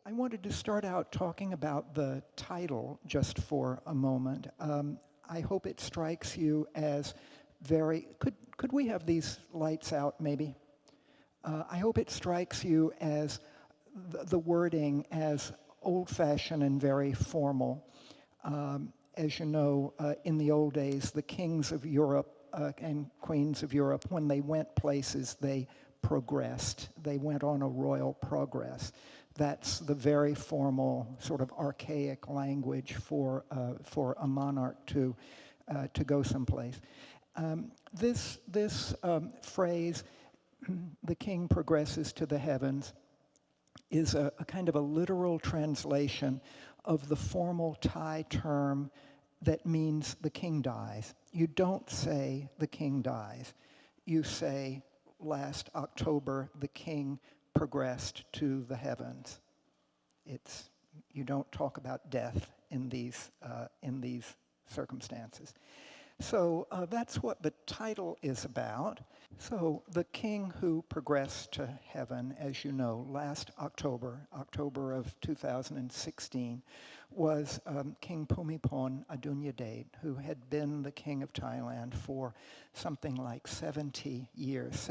I wanted to start out talking about the title just for a moment. I hope it strikes you as very, could we have these lights out maybe? I hope it strikes you as the wording as old-fashioned and very formal. As you know, in the old days, the kings of Europe and queens of Europe, when they went places, they progressed. They went on a royal progress. That's the very formal, sort of archaic language for a monarch to go someplace. This phrase, "the king progresses to the heavens," is a kind of a literal translation of the formal Thai term that means the king dies. You don't say the king dies. You say, last October, the king progressed to the heavens. You don't talk about death in these circumstances. So that's what the title is about. So the king who progressed to heaven, as you know, last October of 2016, was King Bhumibol Adulyadej, who had been the king of Thailand for something like 70 years,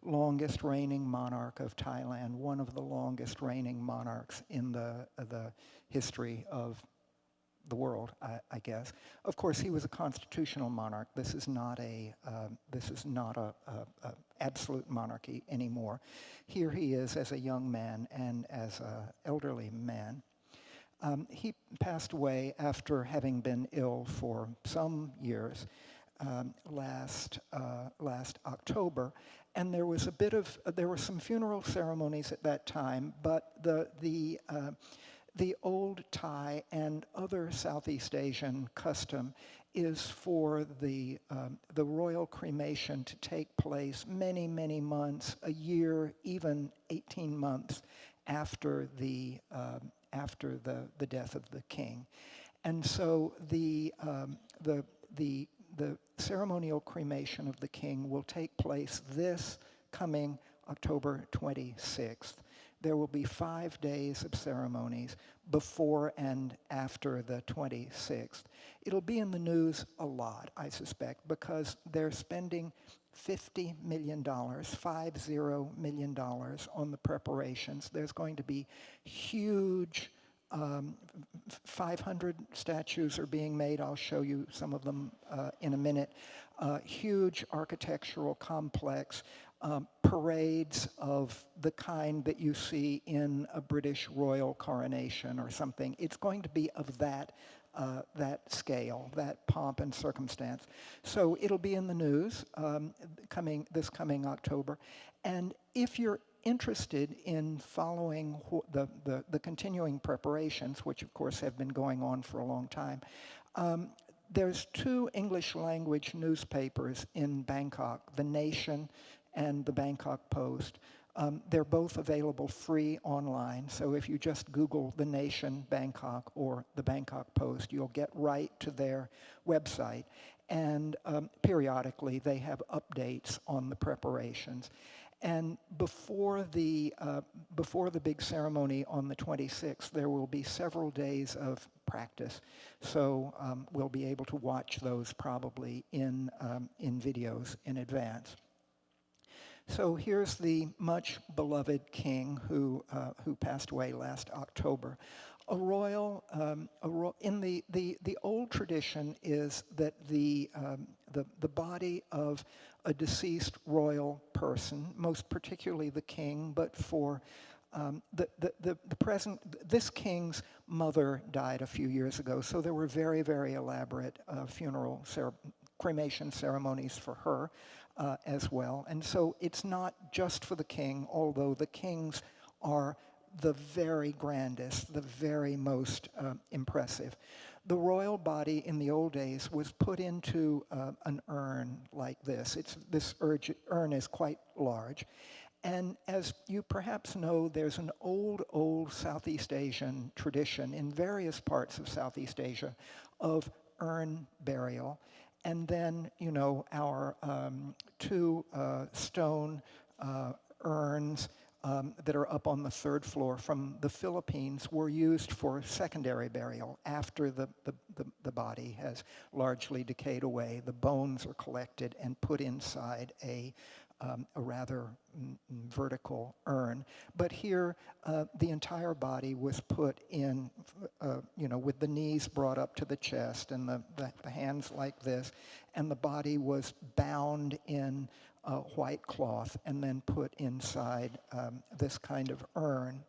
longest reigning monarch of Thailand, one of the longest reigning monarchs in the history of the world, I guess. Of course, he was a constitutional monarch. This is not a absolute monarchy anymore. Here he is as a young man and as an elderly man. He passed away after having been ill for some years last October, and there was there were some funeral ceremonies at that time, but the old Thai and other Southeast Asian custom is for the royal cremation to take place many, many months, a year, even 18 months after the death of the king. And so the ceremonial cremation of the king will take place this coming October 26th. There will be 5 days of ceremonies before and after the 26th. It'll be in the news a lot, I suspect, because they're spending $50 million, $50 million on the preparations. There's going to be huge, 500 statues are being made. I'll show you some of them in a minute. Huge architectural complex. Parades of the kind that you see in a British royal coronation or something. It's going to be of that scale, that pomp and circumstance. So it'll be in the news this coming October. And if you're interested in following the continuing preparations, which of course have been going on for a long time, there's 2 English language newspapers in Bangkok, The Nation and the Bangkok Post. They're both available free online, so if you just Google The Nation Bangkok or the Bangkok Post, you'll get right to their website. And periodically they have updates on the preparations. And before the big ceremony on the 26th, there will be several days of practice. So we'll be able to watch those probably in videos in advance. So here's the much beloved king who passed away last October. In the old tradition is that the body of a deceased royal person, most particularly the king, but for this king's mother died a few years ago, so there were very, very elaborate cremation ceremonies for her as well. And so it's not just for the king, although the kings are the very grandest, the very most impressive. The royal body in the old days was put into an urn like this. This urn is quite large. And as you perhaps know, there's an old Southeast Asian tradition in various parts of Southeast Asia of urn burial. And then, you know, our 2 stone urns that are up on the third floor from the Philippines were used for secondary burial after the body has largely decayed away. The bones are collected and put inside a rather vertical urn. But here, the entire body was put in, with the knees brought up to the chest and the hands like this, and the body was bound in white cloth and then put inside this kind of urn.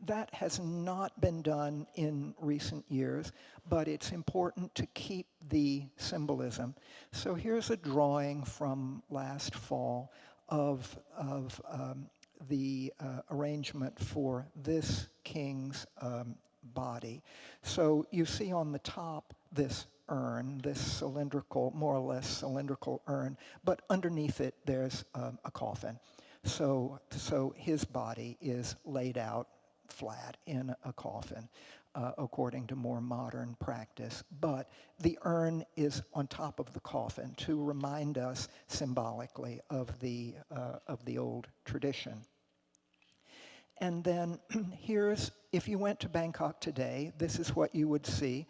That has not been done in recent years, but it's important to keep the symbolism. So here's a drawing from last fall of the arrangement for this king's body. So you see on the top this urn, this cylindrical, more or less cylindrical urn, but underneath it there's a coffin. So his body is laid out flat in a coffin, according to more modern practice. But the urn is on top of the coffin to remind us symbolically of the old tradition. And then here's, if you went to Bangkok today, this is what you would see.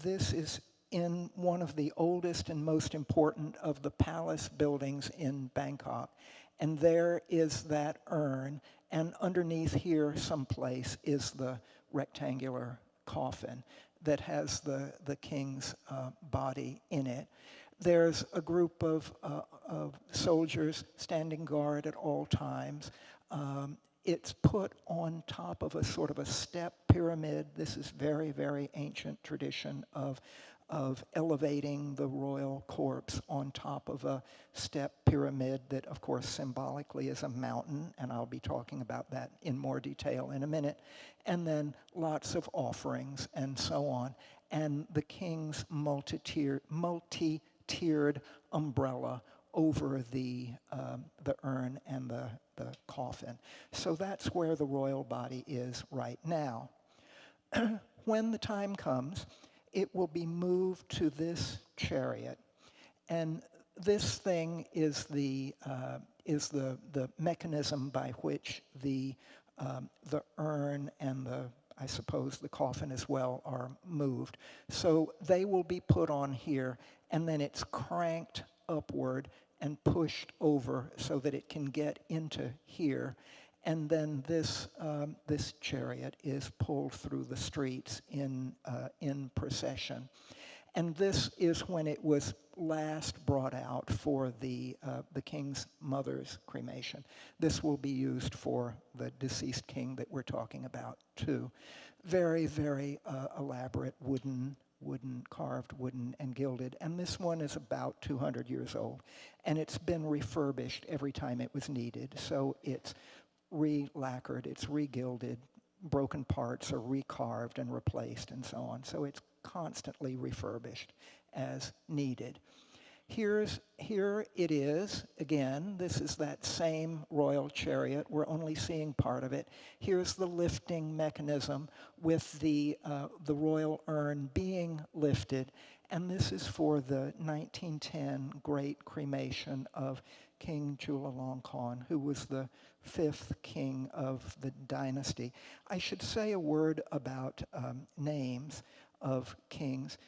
This is in one of the oldest and most important of the palace buildings in Bangkok. And there is that urn, and underneath here someplace is the rectangular coffin that has the king's body in it. There's a group of soldiers standing guard at all times. It's put on top of a sort of a step pyramid. This is very, very ancient tradition of elevating the royal corpse on top of a step pyramid that, of course, symbolically is a mountain, and I'll be talking about that in more detail in a minute. And then lots of offerings and so on. And the king's multi-tiered umbrella over the urn and the coffin. So that's where the royal body is right now. When the time comes, it will be moved to this chariot, and this thing is the mechanism by which the urn and I suppose the coffin as well are moved. So they will be put on here, and then it's cranked upward and pushed over so that it can get into here. And then this chariot is pulled through the streets in procession. And this is when it was last brought out for the king's mother's cremation. This will be used for the deceased king that we're talking about too. Very, very elaborate carved wooden and gilded. And this one is about 200 years old. And it's been refurbished every time it was needed. So it's re-lacquered, it's re-gilded, broken parts are recarved and replaced and so on. So it's constantly refurbished as needed. Here it is, again, this is that same royal chariot. We're only seeing part of it. Here's the lifting mechanism with the royal urn being lifted. And this is for the 1910 great cremation of King Chulalongkorn, who was the 5th king of the dynasty. I should say a word about names of kings.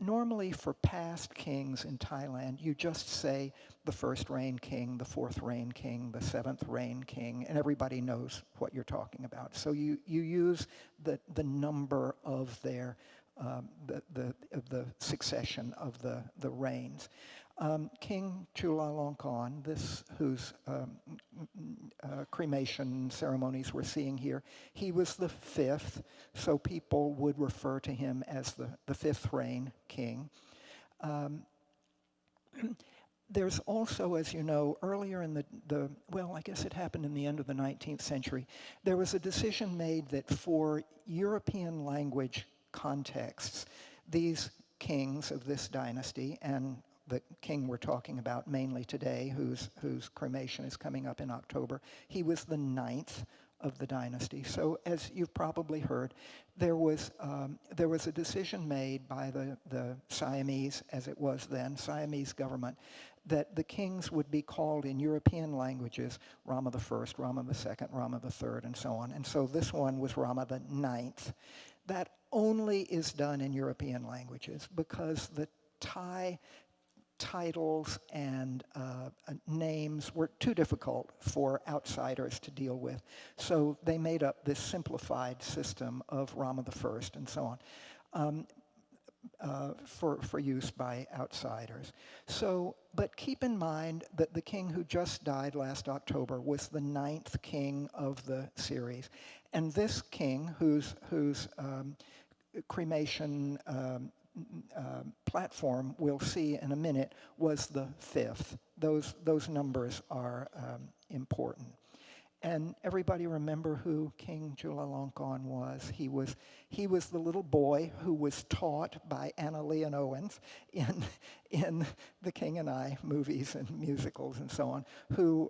Normally for past kings in Thailand, you just say the 1st reign king, the 4th reign king, the 7th reign king, and everybody knows what you're talking about. So you use the number of their the succession of the reigns. King Chulalongkorn, whose cremation ceremonies we're seeing here, he was the 5th, so people would refer to him as the 5th reign king. There's also, as you know, earlier in I guess it happened in the end of the 19th century, there was a decision made that for European language contexts, these kings of this dynasty, and the king we're talking about mainly today, whose cremation is coming up in October, he was the 9th of the dynasty. So as you've probably heard, there was a decision made by the Siamese, as it was then, Siamese government, that the kings would be called in European languages Rama I, Rama II, Rama III, and so on. And so this one was Rama the Ninth. That only is done in European languages because the Thai titles and names were too difficult for outsiders to deal with. So they made up this simplified system of Rama I and so on for use by outsiders. So, but keep in mind that the king who just died last October was the 9th king of the series. And this king, whose cremation platform we'll see in a minute, was the 5th. Those numbers are important. And everybody remember who King Chulalongkorn was. He was the little boy who was taught by Anna Leon Owens in the King and I movies and musicals and so on, who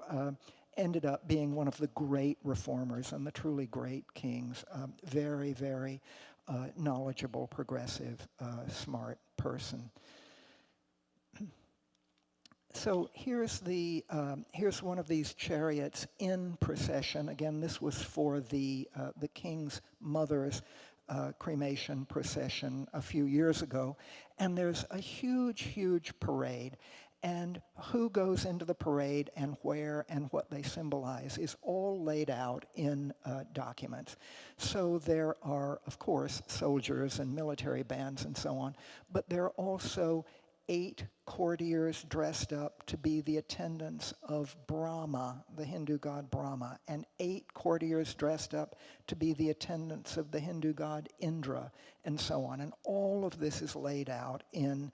ended up being one of the great reformers and the truly great kings. Very, very knowledgeable, progressive, smart person. So here's one of these chariots in procession. Again, this was for the king's mother's cremation procession a few years ago, and there's a huge, huge parade. And who goes into the parade and where and what they symbolize is all laid out in documents. So there are, of course, soldiers and military bands and so on, but there are also 8 courtiers dressed up to be the attendants of Brahma, the Hindu god Brahma, and 8 courtiers dressed up to be the attendants of the Hindu god Indra, and so on. And all of this is laid out in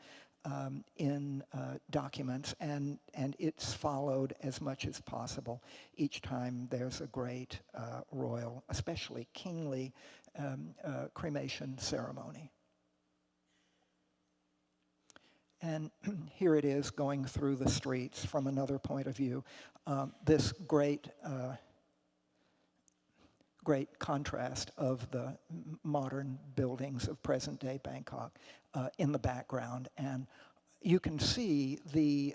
documents, and it's followed as much as possible each time there's a great royal, especially kingly, cremation ceremony. And here it is going through the streets from another point of view. This great contrast of the modern buildings of present-day Bangkok in the background, and you can see the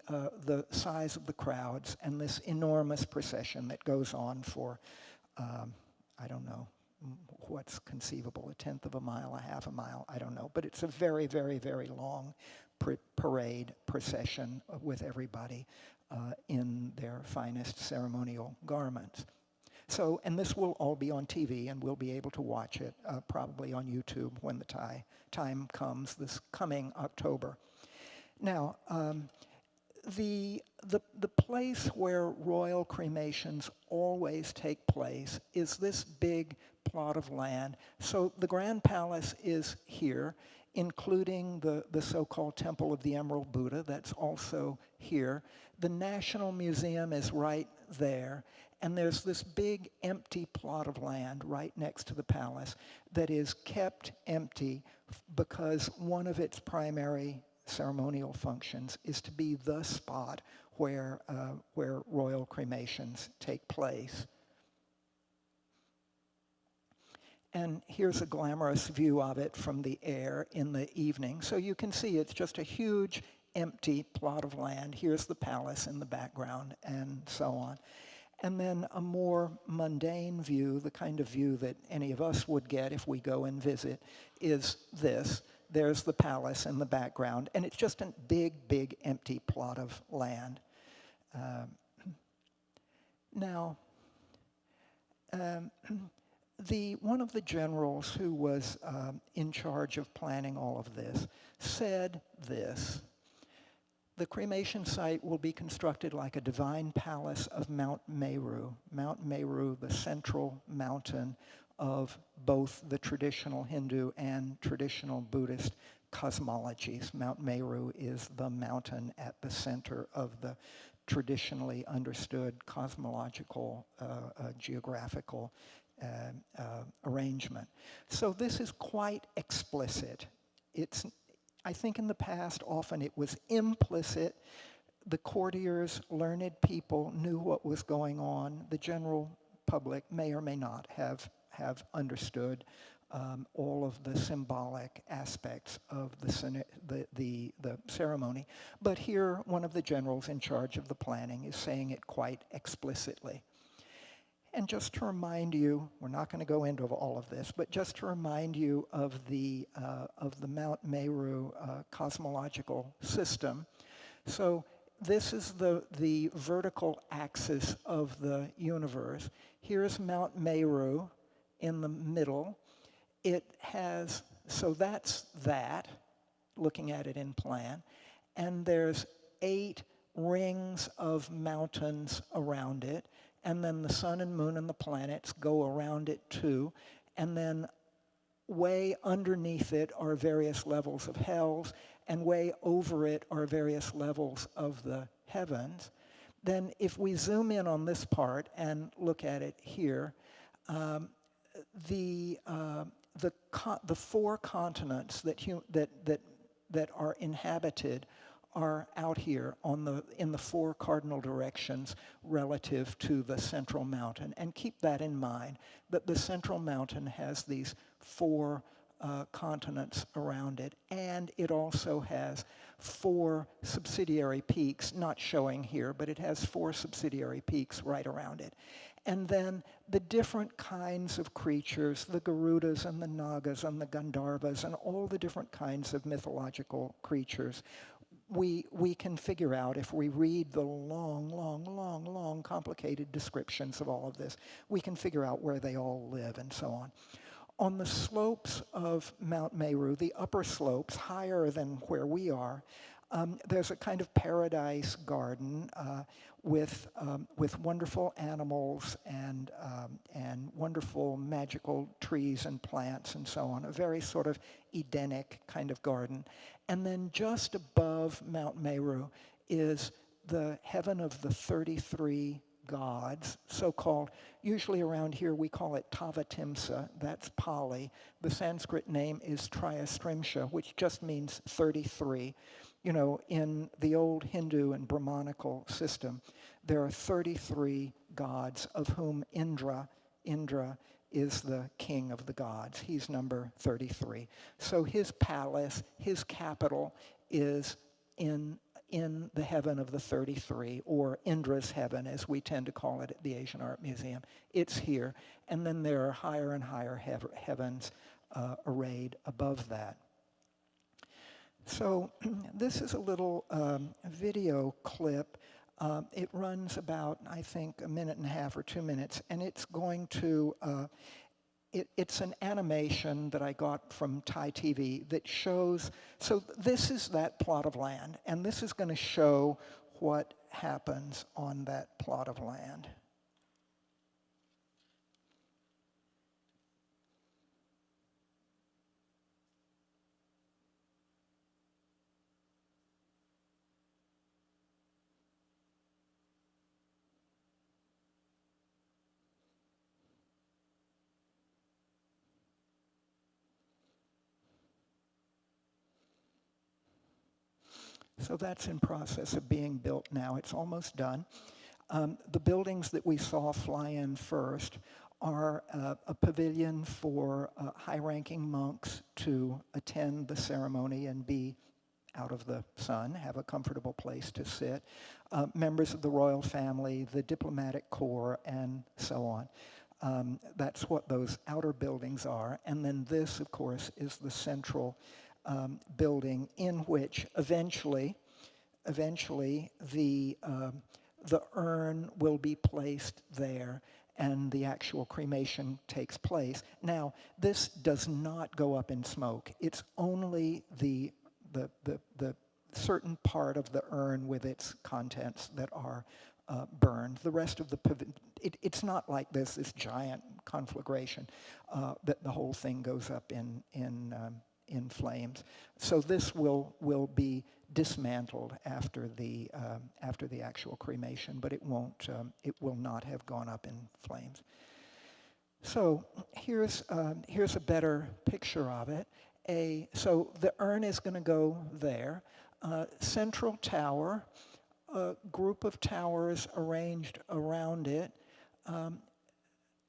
size of the crowds and this enormous procession that goes on for I don't know what's conceivable, 1/10 of a mile, a half a mile, I don't know, but it's a very, very, very long parade procession with everybody in their finest ceremonial garments. So, and this will all be on TV, and we'll be able to watch it probably on YouTube when the time comes this coming October. Now, the place where royal cremations always take place is this big plot of land. So the Grand Palace is here, including the so-called Temple of the Emerald Buddha, that's also here. The National Museum is right there, and there's this big empty plot of land right next to the palace that is kept empty because one of its primary ceremonial functions is to be the spot where royal cremations take place. And here's a glamorous view of it from the air in the evening. So you can see it's just a huge empty plot of land. Here's the palace in the background and so on. And then a more mundane view, the kind of view that any of us would get if we go and visit, is this. There's the palace in the background, and it's just a big, big empty plot of land. Now, one of the generals who was in charge of planning all of this said this: the cremation site will be constructed like a divine palace of Mount Meru. Mount Meru, the central mountain of both the traditional Hindu and traditional Buddhist cosmologies. Mount Meru is the mountain at the center of the traditionally understood cosmological geographical arrangement. So this is quite explicit. I think in the past often it was implicit. The courtiers, learned people knew what was going on. The general public may or may not have understood all of the symbolic aspects of the ceremony. But here, one of the generals in charge of the planning is saying it quite explicitly. And just to remind you, we're not going to go into all of this, but just to remind you of the Mount Meru cosmological system. So this is the vertical axis of the universe. Here's Mount Meru in the middle. It has, so that's that, looking at it in plan. And there's 8 rings of mountains around it. And then the sun and moon and the planets go around it too. And then way underneath it are various levels of hells, and way over it are various levels of the heavens. Then if we zoom in on this part and look at it here, the 4 continents that are inhabited are out here in the 4 cardinal directions relative to the central mountain. And keep that in mind, that the central mountain has these 4 continents around it, and it also has 4 subsidiary peaks, not showing here, but it has 4 subsidiary peaks right around it. And then the different kinds of creatures, the Garudas and the Nagas and the Gandharvas and all the different kinds of mythological creatures, we can figure out, if we read the long, complicated descriptions of all of this, we can figure out where they all live and so on. On the slopes of Mount Meru, the upper slopes, higher than where we are, there's a kind of paradise garden with wonderful animals and wonderful magical trees and plants and so on, a very sort of Edenic kind of garden. And then just above Mount Meru is the heaven of the 33 gods, so-called. Usually around here we call it Tavatimsa, that's Pali. The Sanskrit name is Triastrimsha, which just means 33. You know, in the old Hindu and Brahmanical system, there are 33 gods, of whom Indra is the king of the gods. He's number 33. So his palace, his capital, is in the heaven of the 33, or Indra's heaven, as we tend to call it at the Asian Art Museum. It's here. And then there are higher and higher heavens arrayed above that. So this is a little video clip. It runs about, I think, 1.5 minutes or 2 minutes, and it's going to, it's an animation that I got from Thai TV that shows, so this is that plot of land, and this is going to show what happens on that plot of land. So that's in process of being built now. It's almost done. The buildings that we saw fly in first are a pavilion for high-ranking monks to attend the ceremony and be out of the sun, have a comfortable place to sit, members of the royal family, the diplomatic corps, and so on. That's what those outer buildings are. And then this, of course, is the central building in which eventually the urn will be placed there and the actual cremation takes place. Now, this does not go up in smoke. It's only the certain part of the urn with its contents that are burned. The rest of the it's not like this giant conflagration that the whole thing goes up in flames. So this will be dismantled after the actual cremation, but it will not have gone up in flames. So here's a better picture of it. So the urn is going to go there. Central tower, a group of towers arranged around it.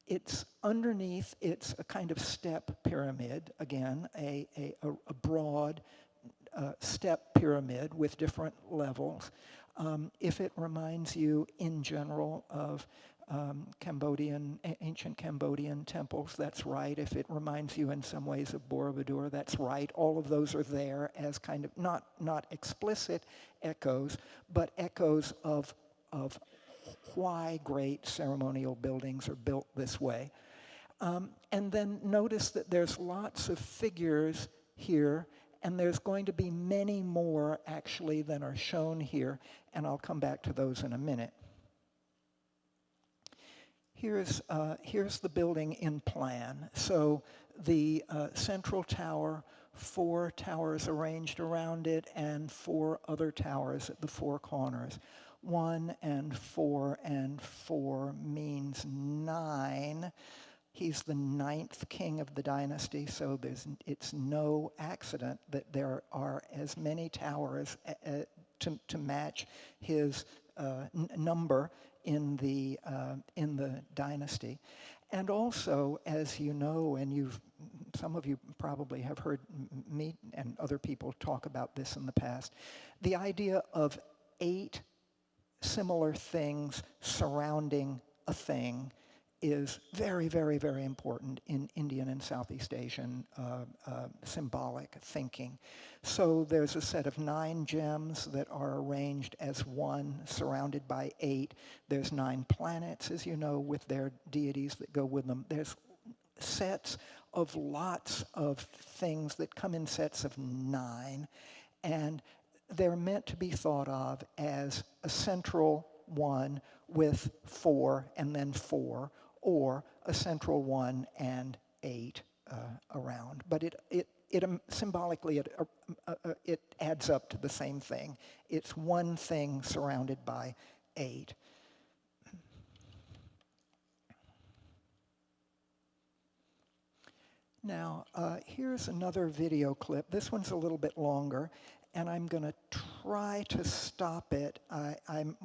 It's underneath, it's a kind of step pyramid, again, a broad step pyramid with different levels. If it reminds you in general of ancient Cambodian temples, that's right. If it reminds you in some ways of Borobudur, that's right. All of those are there as kind of not explicit echoes, but echoes of why great ceremonial buildings are built this way. And then notice that there's lots of figures here, and there's going to be many more actually than are shown here, and I'll come back to those in a minute. Here's the building in plan. So the central tower, 4 towers arranged around it, and 4 other towers at the 4 corners. 1 and 4 and 4 means 9. He's the 9th king of the dynasty, so it's no accident that there are as many towers to match his number in the dynasty. And also, as you know, and some of you probably have heard me and other people talk about this in the past, the idea of 8 similar things surrounding a thing is very, very, very important in Indian and Southeast Asian symbolic thinking. So there's a set of 9 gems that are arranged as 1, surrounded by 8. There's 9 planets, as you know, with their deities that go with them. There's sets of lots of things that come in sets of 9, and they're meant to be thought of as a central one with 4 and then 4, or a central 1 and 8 around. But it symbolically, it adds up to the same thing. It's one thing surrounded by 8. Now, here's another video clip. This one's a little bit longer, and I'm going to try to stop it.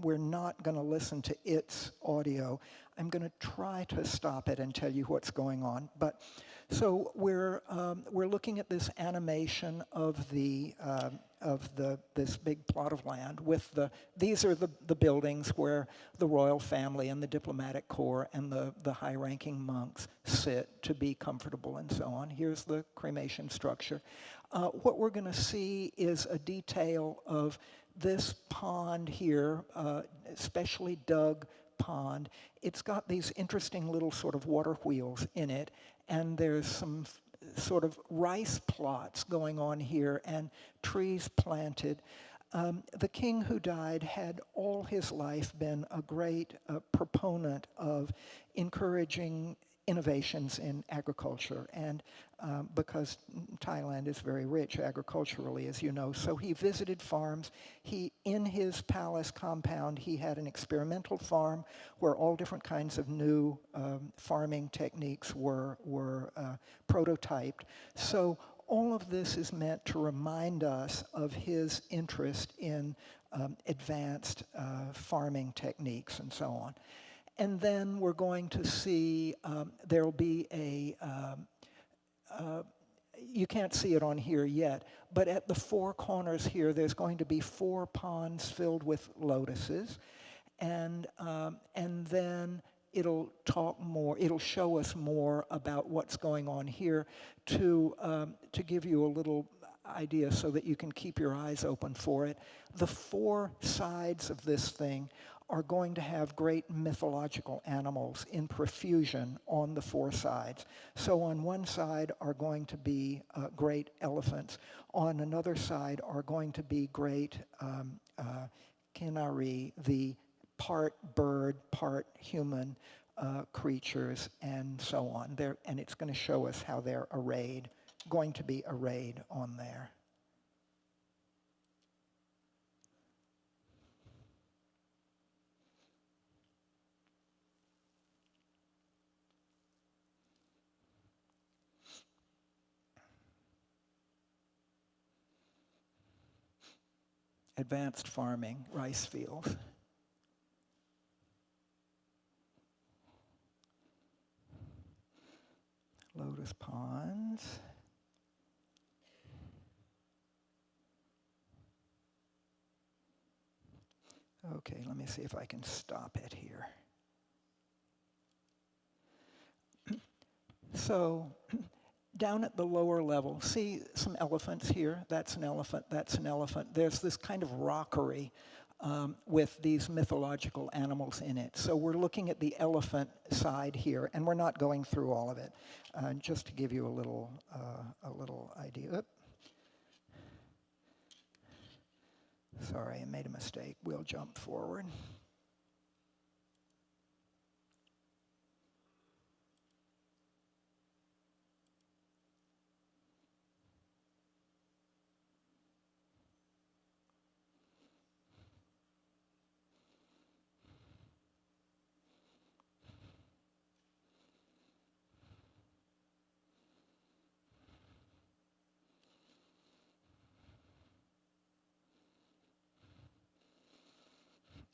We're not going to listen to its audio. I'm going to try to stop it and tell you what's going on. But so we're looking at this animation of this big plot of land with these are the buildings where the royal family and the diplomatic corps and the high-ranking monks sit to be comfortable and so on. Here's the cremation structure. What we're going to see is a detail of this pond here, especially dug pond. It's got these interesting little sort of water wheels in it, and there's some sort of rice plots going on here and trees planted. The king who died had all his life been a great proponent of encouraging innovations in agriculture, and because Thailand is very rich agriculturally, as you know, so he visited farms. In his palace compound, he had an experimental farm where all different kinds of new farming techniques were prototyped. So all of this is meant to remind us of his interest in advanced farming techniques and so on. And then we're going to see there'll be you can't see it on here yet, but at the 4 corners here, there's going to be 4 ponds filled with lotuses, and then it'll show us more about what's going on here to give you a little idea so that you can keep your eyes open for it. The 4 sides of this thing are going to have great mythological animals in profusion on the 4 sides. So on one side are going to be great elephants. On another side are going to be great kinari, the part bird, part human creatures, and so on. And it's going to show us how they're going to be arrayed on there. Advanced farming, rice fields. lotus ponds. Okay, let me see if I can stop it here. So down at the lower level, see some elephants here? That's an elephant, that's an elephant. There's this kind of rockery with these mythological animals in it. So we're looking at the elephant side here, and we're not going through all of it. Just to give you a little idea. Oop. Sorry, I made a mistake. We'll jump forward.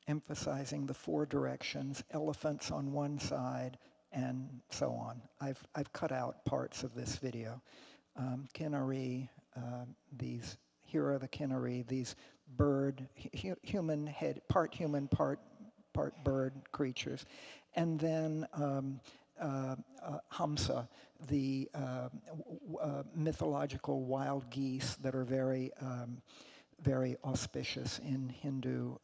Emphasizing the four directions, elephants on one side, and so on. I've cut out parts of this video. Kinari, here are the kinari, these bird, human head, part human, part bird creatures. And then Hamsa, the mythological wild geese that are very, very auspicious in Hindu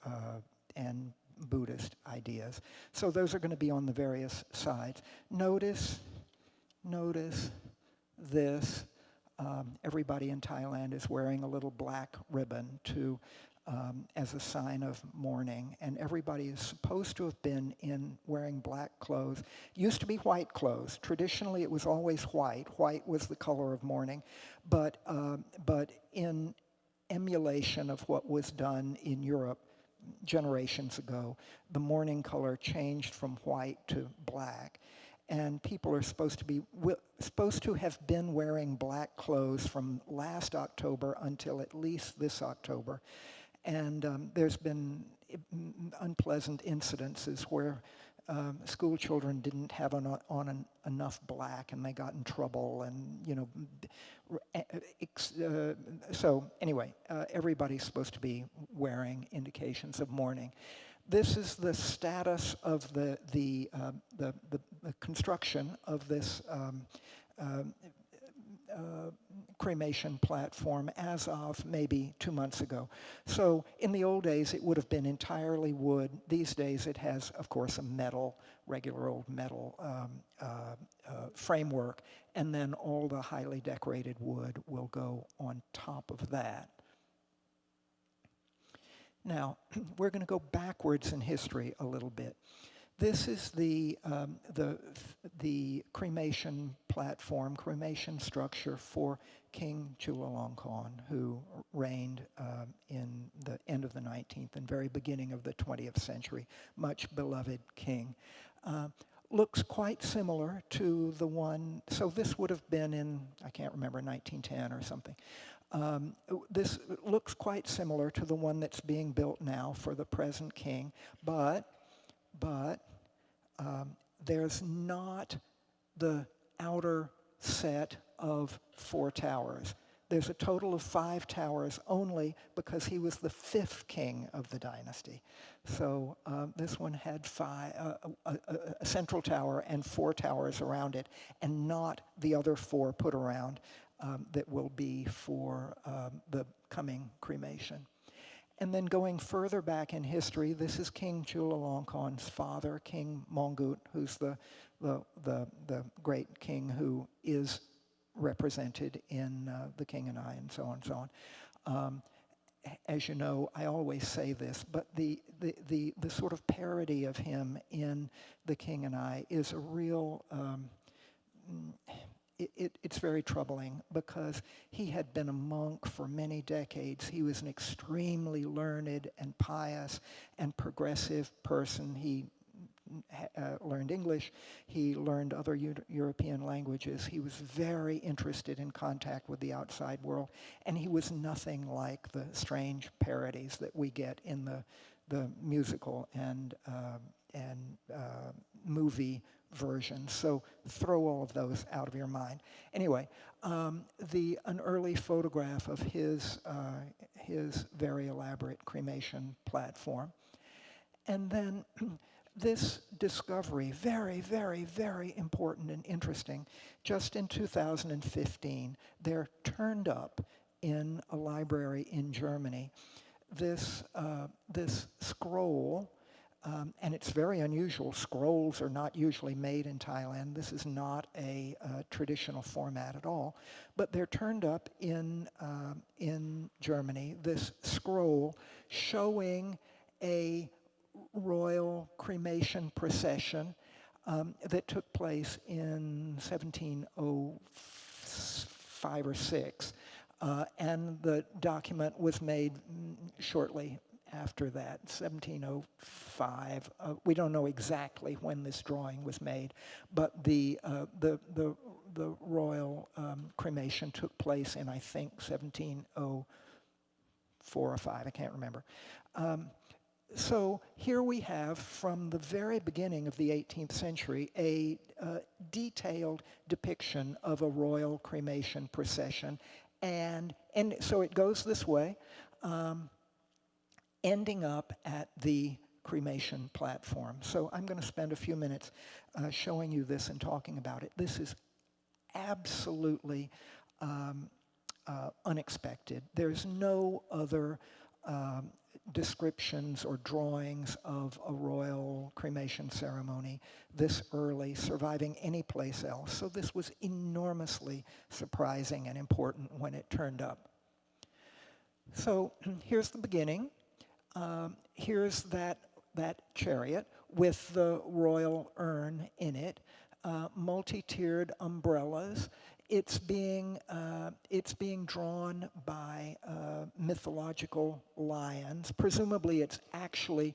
and Buddhist ideas. So those are going to be on the various sides. Notice this. Everybody in Thailand is wearing a little black ribbon as a sign of mourning, and everybody is supposed to have been wearing black clothes. Used to be white clothes. Traditionally, it was always white. White was the color of mourning, but in emulation of what was done in Europe generations ago, the mourning color changed from white to black, and people are supposed to have been wearing black clothes from last October until at least this October. And there's been unpleasant incidences where school children didn't have on enough black, and they got in trouble, and so anyway, everybody's supposed to be wearing indications of mourning. This is the status of the construction of this cremation platform as of maybe 2 months ago. So in the old days, it would have been entirely wood. These days, it has, of course, a regular old metal framework, and then all the highly decorated wood will go on top of that. Now, we're going to go backwards in history a little bit. This is the cremation platform, cremation structure for King Chulalongkorn, who reigned in the end of the 19th and very beginning of the 20th century, much beloved king. Looks quite similar to the one, so this would have been in, I can't remember, 1910 or something. This looks quite similar to the one that's being built now for the present king, but there's not the outer set of 4 towers. There's a total of 5 towers only because he was the 5th king of the dynasty. So this one had a central tower and 4 towers around it, and not the other 4 put around that will be for the coming cremation. And then going further back in history, this is King Chulalongkorn's father, King Mongkut, who's the great king who is represented in The King and I, and so on and so on. As you know, I always say this, but the sort of parody of him in The King and I is a real... It's very troubling because he had been a monk for many decades. He was an extremely learned and pious and progressive person. He learned English. He learned other European languages. He was very interested in contact with the outside world, and he was nothing like the strange parodies that we get in the musical and movie versions. So throw all of those out of your mind. Anyway, an early photograph of his very elaborate cremation platform. And then this discovery, very, very, very important and interesting, just in 2015, there turned up in a library in Germany this scroll, and it's very unusual. Scrolls are not usually made in Thailand. This is not a traditional format at all. But they're turned up in Germany, this scroll showing a royal cremation procession that took place in 1705 or 6. And the document was made shortly after that, 1705. We don't know exactly when this drawing was made, but the royal cremation took place in, I think, 1704 or 5. I can't remember. So here we have, from the very beginning of the 18th century, a detailed depiction of a royal cremation procession. And so it goes this way, ending up at the cremation platform. So I'm going to spend a few minutes showing you this and talking about it. This is absolutely unexpected. There's no other descriptions or drawings of a royal cremation ceremony this early surviving any place else. So this was enormously surprising and important when it turned up. So here's the beginning. Here's that chariot with the royal urn in it, multi-tiered umbrellas. It's being drawn by mythological lions. Presumably, it's actually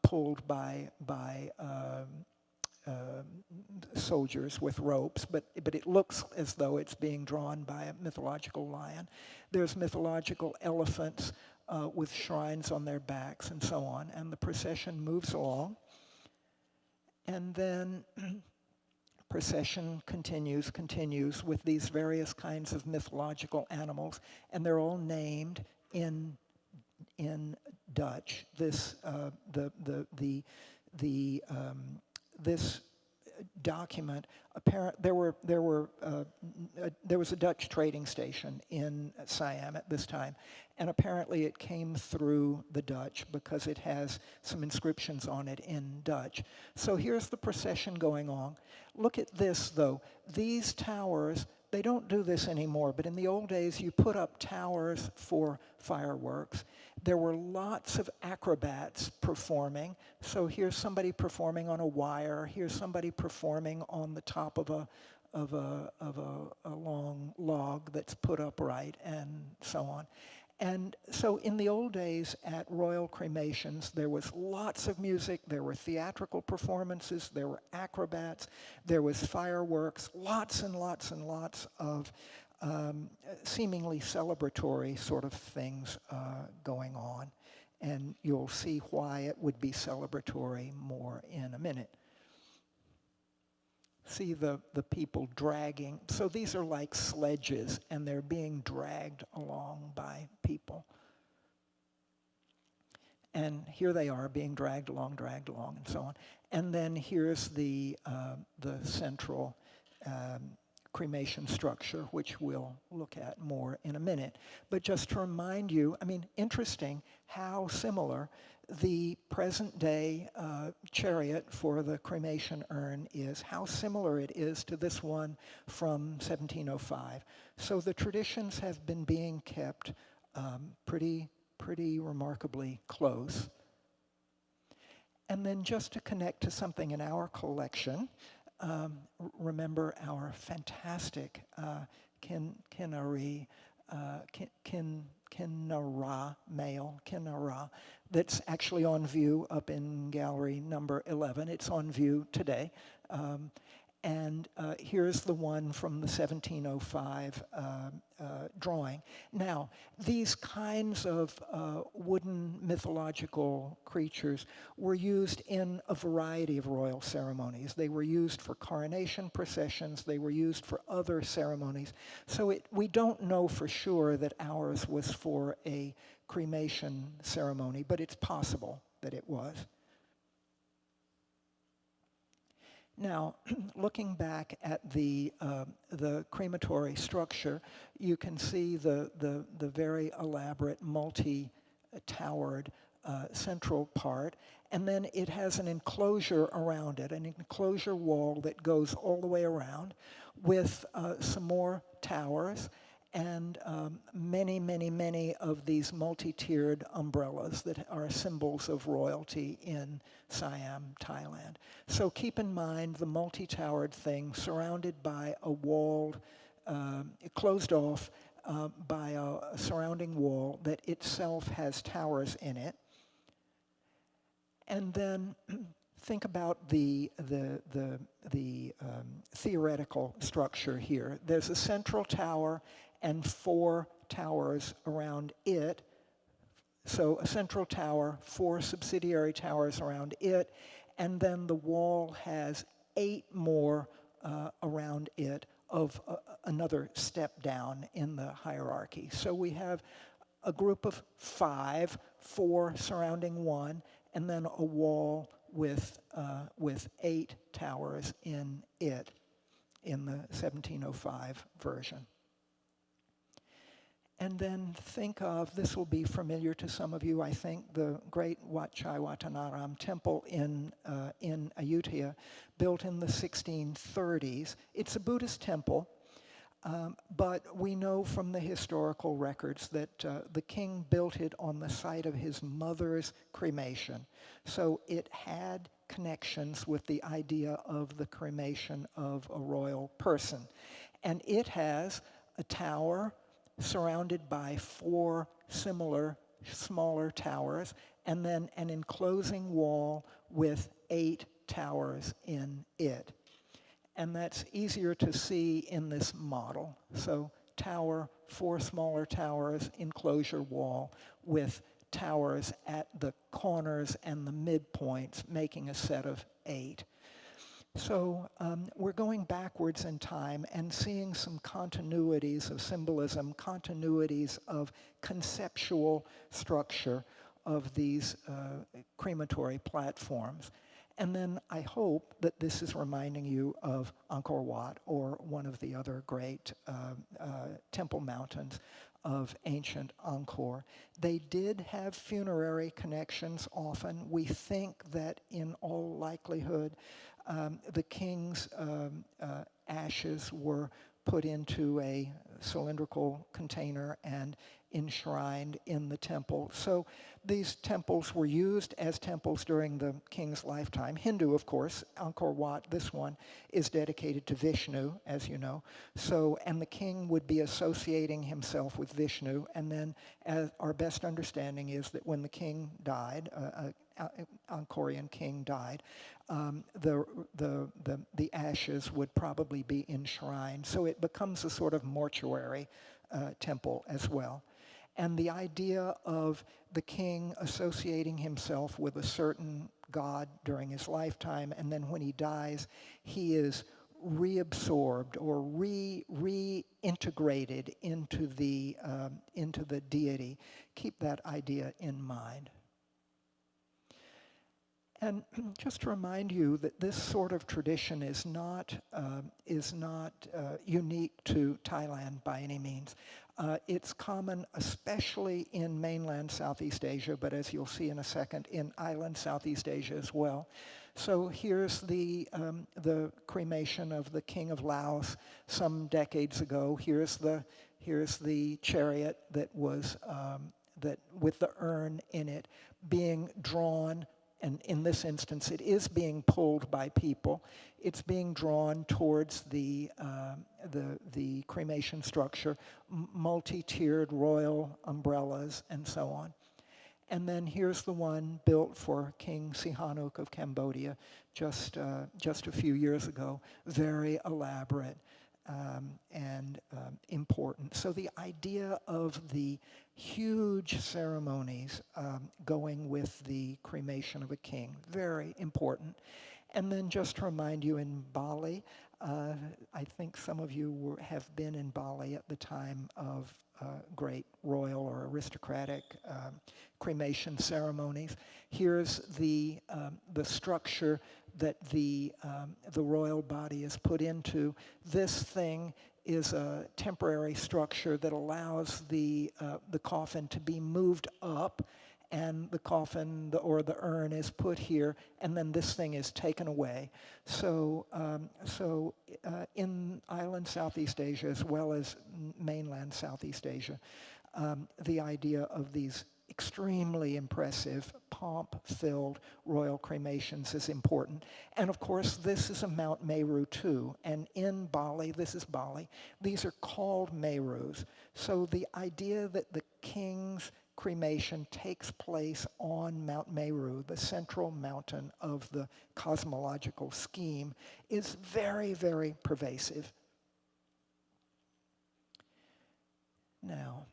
pulled by soldiers with ropes, but it looks as though it's being drawn by a mythological lion. There's mythological elephants with shrines on their backs and so on, and the procession moves along. And then procession continues with these various kinds of mythological animals, and they're all named in Dutch. This this document, there was a Dutch trading station in Siam at this time, and apparently it came through the Dutch because it has some inscriptions on it in Dutch. So here's the procession going on. Look at this, though. These towers, they don't do this anymore, but in the old days you put up towers for fireworks. There were lots of acrobats performing. So here's somebody performing on a wire. Here's somebody performing on the top of a long log that's put upright, and so on. And so in the old days at royal cremations, there was lots of music, there were theatrical performances, there were acrobats, there was fireworks, lots and lots and lots of seemingly celebratory sort of things going on. And you'll see why it would be celebratory more in a minute. See the people dragging. So these are like sledges, and they're being dragged along by people. And here they are being dragged along, and so on. And then here's the central cremation structure, which we'll look at more in a minute. But just to remind you, I mean, interesting how similar the present day chariot for the cremation urn is, how similar it is to this one from 1705. So the traditions have been being kept pretty remarkably close. And then just to connect to something in our collection, remember our fantastic Kinara male, Kinara, that's actually on view up in gallery number 11. It's on view today. And here's the one from the 1705 drawing. Now, these kinds of wooden mythological creatures were used in a variety of royal ceremonies. They were used for coronation processions. They were used for other ceremonies. So we don't know for sure that ours was for a cremation ceremony, but it's possible that it was. Now, looking back at the crematory structure, you can see the very elaborate multi-towered central part, and then it has an enclosure around it, an enclosure wall that goes all the way around with some more towers and many of these multi-tiered umbrellas that are symbols of royalty in Siam, Thailand. So keep in mind the multi-towered thing surrounded by a walled, closed off by a surrounding wall that itself has towers in it. And then think about the theoretical structure here. There's a central tower and 4 towers around it. So a central tower, 4 subsidiary towers around it, and then the wall has 8 more around it of another step down in the hierarchy. So we have a group of 5, 4 surrounding 1, and then a wall with 8 towers in it in the 1705 version. And then think of, this will be familiar to some of you, I think, the great Wat Chai Watanaram temple in Ayutthaya, built in the 1630s. It's a Buddhist temple, but we know from the historical records that the king built it on the site of his mother's cremation. So it had connections with the idea of the cremation of a royal person. And it has a tower surrounded by 4 similar smaller towers, and then an enclosing wall with 8 towers in it. And that's easier to see in this model. So tower, 4 smaller towers, enclosure wall with towers at the corners and the midpoints, making a set of 8. So we're going backwards in time and seeing some continuities of symbolism, continuities of conceptual structure of these crematory platforms. And then I hope that this is reminding you of Angkor Wat, or one of the other great temple mountains of ancient Angkor. They did have funerary connections often. We think that in all likelihood, the king's ashes were put into a cylindrical container and enshrined in the temple. So these temples were used as temples during the king's lifetime. Hindu, of course. Angkor Wat, this one, is dedicated to Vishnu, as you know. So, and the king would be associating himself with Vishnu. And then, as our best understanding is that when the king died, Angkorian king died, the ashes would probably be enshrined. So it becomes a sort of mortuary temple as well. And the idea of the king associating himself with a certain god during his lifetime, and then when he dies, he is reabsorbed or reintegrated into the deity. Keep that idea in mind. And just to remind you that this sort of tradition is not unique to Thailand by any means. It's common, especially in mainland Southeast Asia, but as you'll see in a second, in island Southeast Asia as well. So here's the cremation of the king of Laos some decades ago. Here's the chariot that was that with the urn in it being drawn. And in this instance, it is being pulled by people. It's being drawn towards the cremation structure, multi-tiered royal umbrellas, and so on. And then here's the one built for King Sihanouk of Cambodia just a few years ago. Very elaborate and important. So the idea of the huge ceremonies going with the cremation of a king, very important. And then just to remind you, in Bali, I think some of you have been in Bali at the time of great royal or aristocratic cremation ceremonies. Here's the structure that the royal body is put into. This thing is a temporary structure that allows the coffin to be moved up, and the coffin or the urn is put here, and then this thing is taken away. So in island Southeast Asia, as well as mainland Southeast Asia, the idea of these extremely impressive, pomp-filled royal cremations is important. And of course, this is a Mount Meru too. And in Bali, this is Bali, these are called Merus. So the idea that the king's cremation takes place on Mount Meru, the central mountain of the cosmological scheme, is very, very pervasive. Now,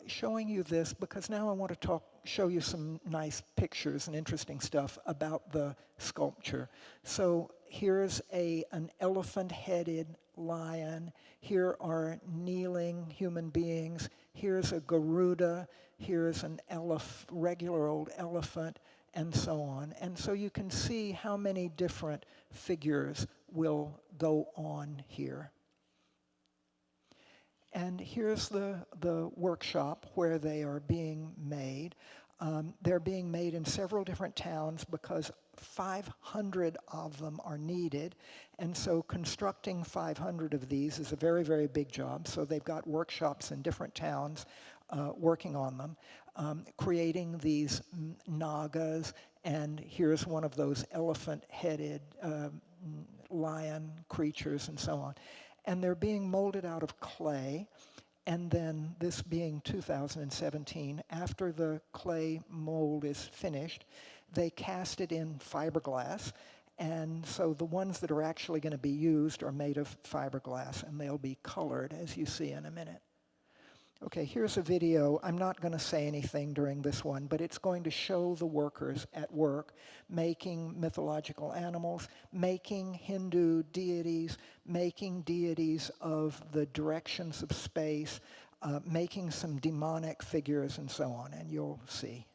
showing you this because now I want to show you some nice pictures and interesting stuff about the sculpture. So here's an elephant-headed lion. Here are kneeling human beings. Here's a Garuda. Here's an regular old elephant, and so on. And so you can see how many different figures will go on here. And here's the workshop where they are being made. They're being made in several different towns because 500 of them are needed. And so constructing 500 of these is a very, very big job. So they've got workshops in different towns working on them, creating these nagas. And here's one of those elephant-headed lion creatures and so on. And they're being molded out of clay. And then this being 2017, after the clay mold is finished, they cast it in fiberglass. And so the ones that are actually going to be used are made of fiberglass, and they'll be colored, as you see in a minute. Okay, here's a video. I'm not going to say anything during this one, but it's going to show the workers at work making mythological animals, making Hindu deities, making deities of the directions of space, making some demonic figures and so on, and you'll see.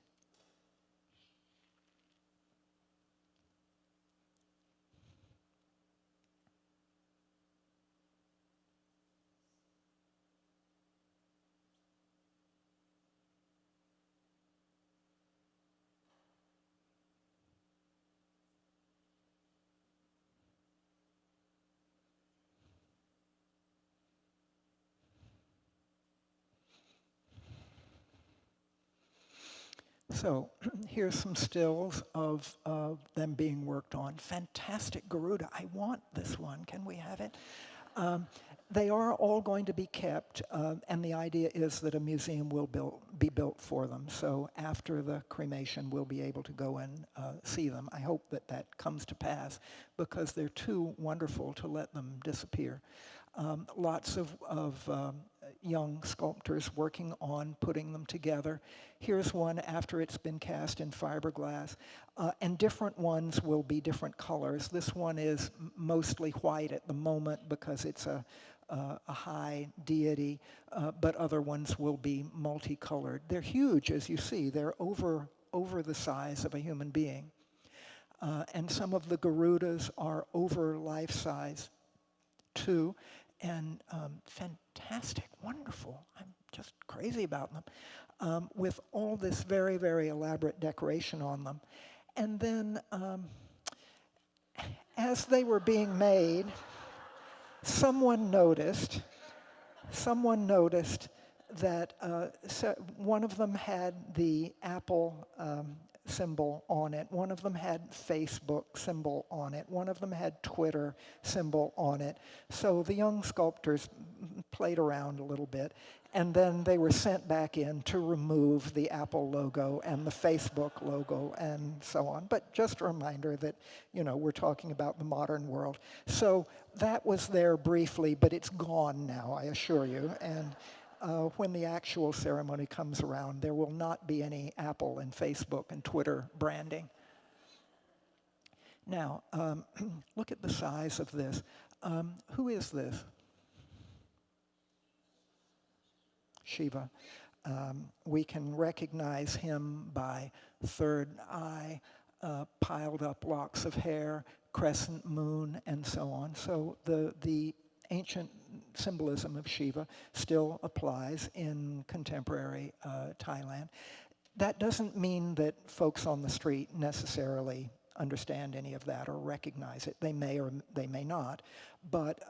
So here's some stills of them being worked on. Fantastic Garuda. I want this one. Can we have it? They are all going to be kept, and the idea is that a museum will be built for them. So after the cremation, we'll be able to go and see them. I hope that that comes to pass because they're too wonderful to let them disappear. Lots of young sculptors working on putting them together. Here's one after it's been cast in fiberglass, and different ones will be different colors. This one is mostly white at the moment because it's a high deity, but other ones will be multicolored. They're huge, as you see. They're over the size of a human being. And some of the Garudas are over life size too, and fantastic, wonderful. I'm just crazy about them, with all this very, very elaborate decoration on them. And then as they were being made, someone noticed that one of them had the apple symbol on it. One of them had Facebook symbol on it. One of them had Twitter symbol on it. So the young sculptors played around a little bit, and then they were sent back in to remove the Apple logo and the Facebook logo and so on. But just a reminder that, we're talking about the modern world. So that was there briefly, but it's gone now, I assure you. And when the actual ceremony comes around, there will not be any Apple and Facebook and Twitter branding. Now, look at the size of this. Who is this? Shiva. We can recognize him by third eye, piled up locks of hair, crescent moon, and so on. So the ancient symbolism of Shiva still applies in contemporary Thailand. That doesn't mean that folks on the street necessarily understand any of that or recognize it. They may or they may not, but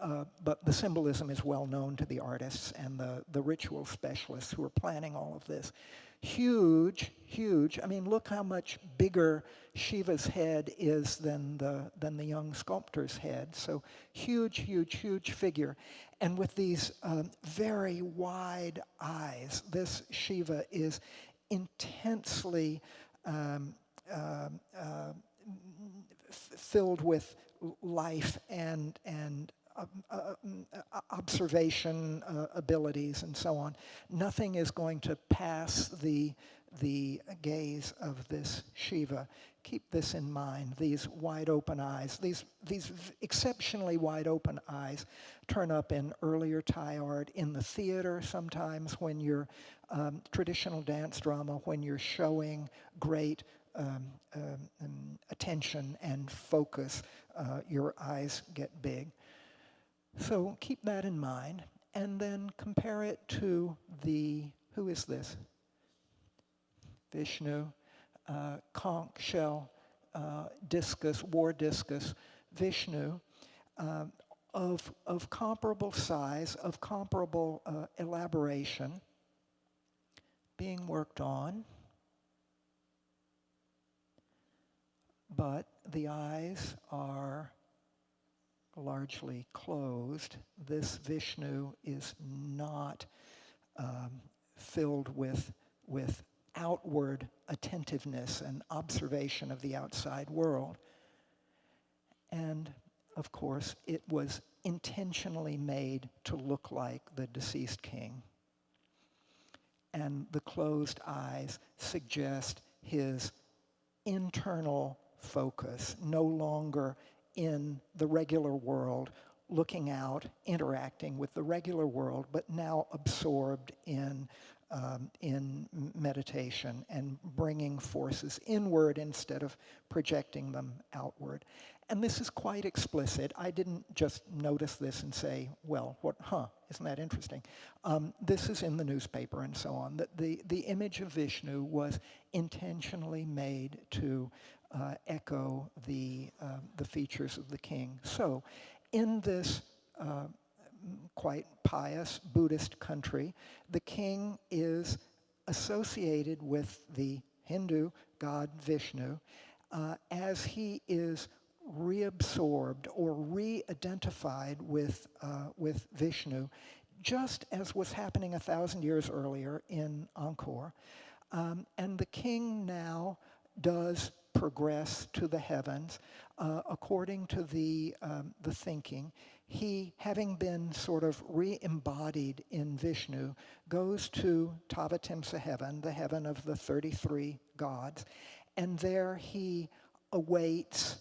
the symbolism is well known to the artists and the ritual specialists who are planning all of this. Huge, huge. I mean, look how much bigger Shiva's head is than the young sculptor's head. So huge, huge, huge figure. And with these very wide eyes, this Shiva is intensely filled with life and observation abilities and so on. Nothing is going to pass the gaze of this Shiva. Keep this in mind. These wide open eyes, these exceptionally wide open eyes turn up in earlier Thai art, in the theater sometimes when you're traditional dance drama, when you're showing great attention and focus, your eyes get big. So keep that in mind, and then compare it to who is this? Vishnu, conch shell, discus, war discus, Vishnu, of comparable size, of comparable elaboration, being worked on, but the eyes are largely closed. This Vishnu is not filled with outward attentiveness and observation of the outside world. And of course, it was intentionally made to look like the deceased king. And the closed eyes suggest his internal focus, no longer in the regular world, looking out, interacting with the regular world, but now absorbed in meditation and bringing forces inward instead of projecting them outward. And this is quite explicit. I didn't just notice this and say, well, isn't that interesting? This is in the newspaper and so on. That the image of Vishnu was intentionally made to echo the features of the king. So in this quite pious Buddhist country, the king is associated with the Hindu god Vishnu as he is reabsorbed or re-identified with Vishnu, just as was happening 1,000 years earlier in Angkor. And the king now does progress to the heavens according to the thinking. He, having been sort of re-embodied in Vishnu, goes to Tavatimsa heaven, the heaven of the 33 gods, and there he awaits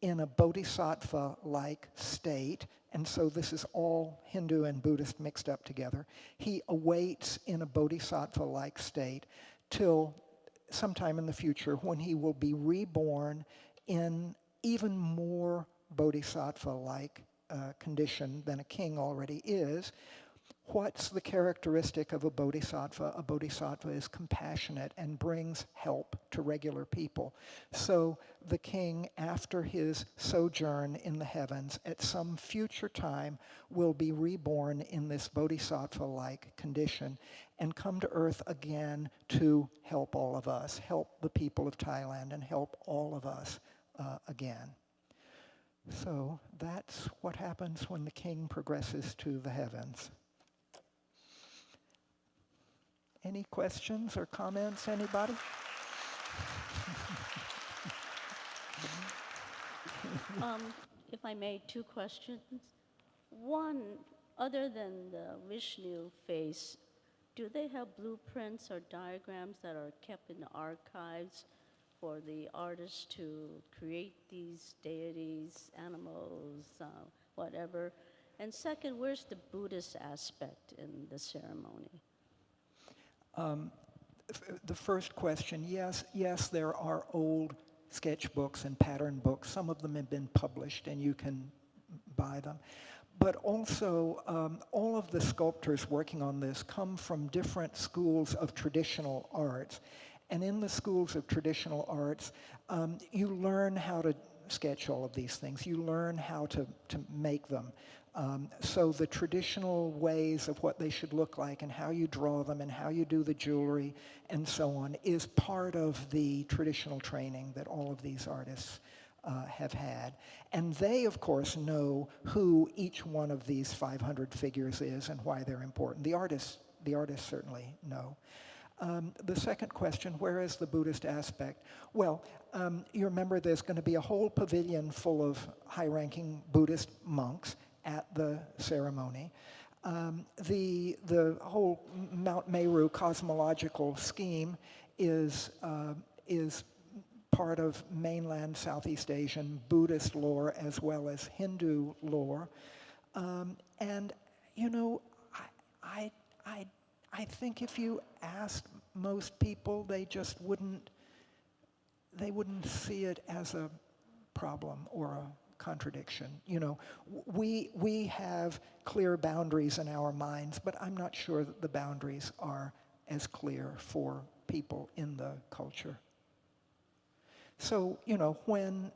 in a bodhisattva-like state, and so this is all Hindu and Buddhist mixed up together. He awaits in a bodhisattva-like state till sometime in the future when he will be reborn in even more bodhisattva-like condition than a king already is, What's the characteristic of a bodhisattva? A bodhisattva is compassionate and brings help to regular people. So the king, after his sojourn in the heavens, at some future time will be reborn in this bodhisattva-like condition and come to earth again to help all of us, help the people of Thailand, and help all of us again. So that's what happens when the king progresses to the heavens. Any questions or comments, anybody? If I may, 2 questions. One, other than the Vishnu face, do they have blueprints or diagrams that are kept in the archives for the artists to create these deities, animals, whatever? And second, where's the Buddhist aspect in the ceremony? The first question, yes, there are old sketchbooks and pattern books. Some of them have been published and you can buy them. But also, all of the sculptors working on this come from different schools of traditional arts. And in the schools of traditional arts, you learn how to sketch all of these things. You learn how to make them. So the traditional ways of what they should look like and how you draw them and how you do the jewelry and so on is part of the traditional training that all of these artists have had. And they, of course, know who each one of these 500 figures is and why they're important. The artists certainly know. The second question, where is the Buddhist aspect? Well, you remember there's going to be a whole pavilion full of high-ranking Buddhist monks at the ceremony. The whole Mount Meru cosmological scheme is part of mainland Southeast Asian Buddhist lore as well as Hindu lore. And, you know, I think if you asked most people, they just wouldn't see it as a problem or a contradiction. You know, we have clear boundaries in our minds, but I'm not sure that the boundaries are as clear for people in the culture. So, you know, when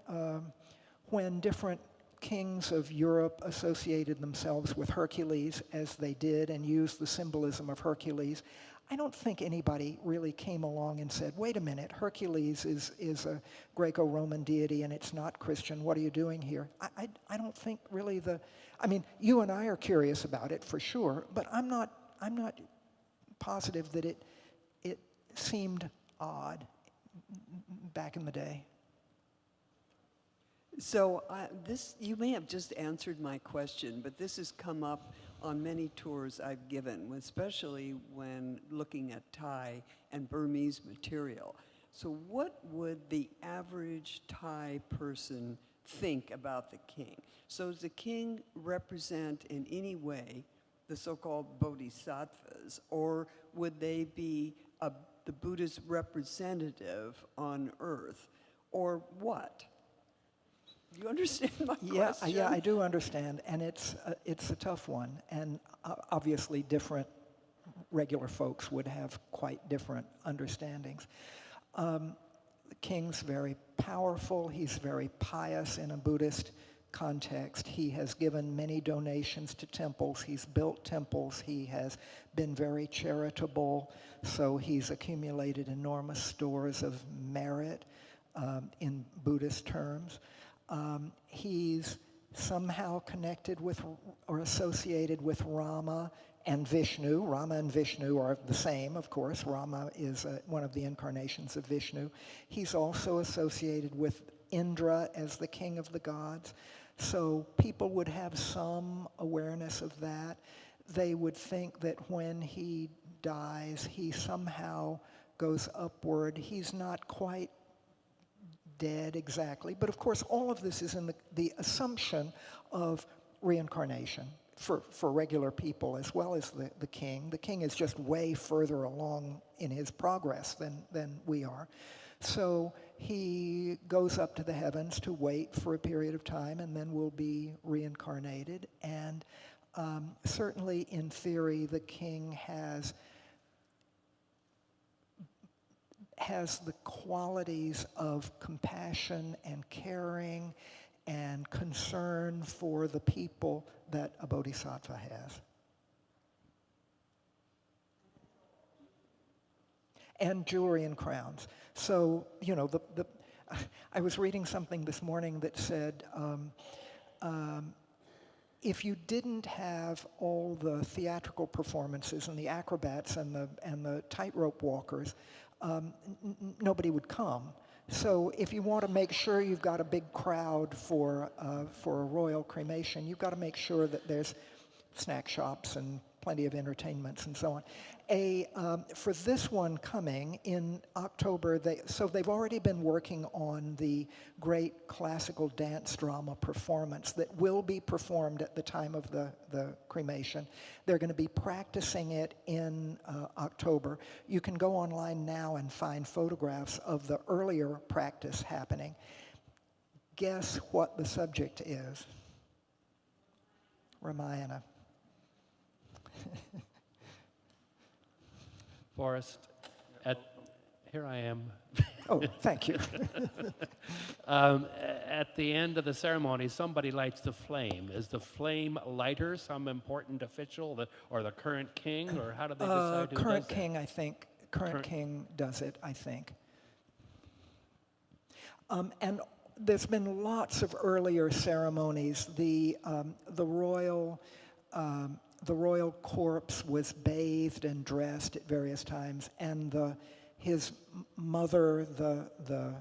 different kings of Europe associated themselves with Hercules, as they did, and used the symbolism of Hercules, I don't think anybody really came along and said, wait a minute, Hercules is a Greco-Roman deity and it's not Christian. What are you doing here? I don't think really I mean, you and I are curious about it for sure, but I'm not positive that it seemed odd back in the day. So you may have just answered my question, but this has come up on many tours I've given, especially when looking at Thai and Burmese material. So what would the average Thai person think about the king? So does the king represent in any way the so-called bodhisattvas, or would they be the Buddha's representative on earth, or what? Do you understand my question? Yeah, I do understand, and it's a tough one, and obviously different regular folks would have quite different understandings. The king's very powerful, he's very pious in a Buddhist context. He has given many donations to temples, he's built temples, he has been very charitable, so he's accumulated enormous stores of merit in Buddhist terms. He's somehow connected with or associated with Rama and Vishnu. Rama and Vishnu are the same, of course. Rama is one of the incarnations of Vishnu. He's also associated with Indra as the king of the gods. So people would have some awareness of that. They would think that when he dies, he somehow goes upward. He's not quite dead exactly, but of course all of this is in the assumption of reincarnation for regular people as well as the king. The king is just way further along in his progress than we are. So he goes up to the heavens to wait for a period of time and then will be reincarnated. And Certainly in theory, the king has the qualities of compassion and caring and concern for the people that a bodhisattva has. And jewelry and crowns. So, you know, I was reading something this morning that said, if you didn't have all the theatrical performances and the acrobats and the tightrope walkers, nobody would come. So if you want to make sure you've got a big crowd for a royal cremation, you've got to make sure that there's snack shops and plenty of entertainments and so on. For this one coming in October, they've already been working on the great classical dance drama performance that will be performed at the time of the cremation. They're going to be practicing it in October. You can go online now and find photographs of the earlier practice happening. Guess what the subject is? Ramayana. Forrest, here I am. Oh, thank you. At the end of the ceremony, somebody lights the flame. Is the flame lighter some important official or the current king, or how do they decide who Current does king, I think. Current king does it, I think. And there's been lots of earlier ceremonies. The royal corpse was bathed and dressed at various times, and his mother, the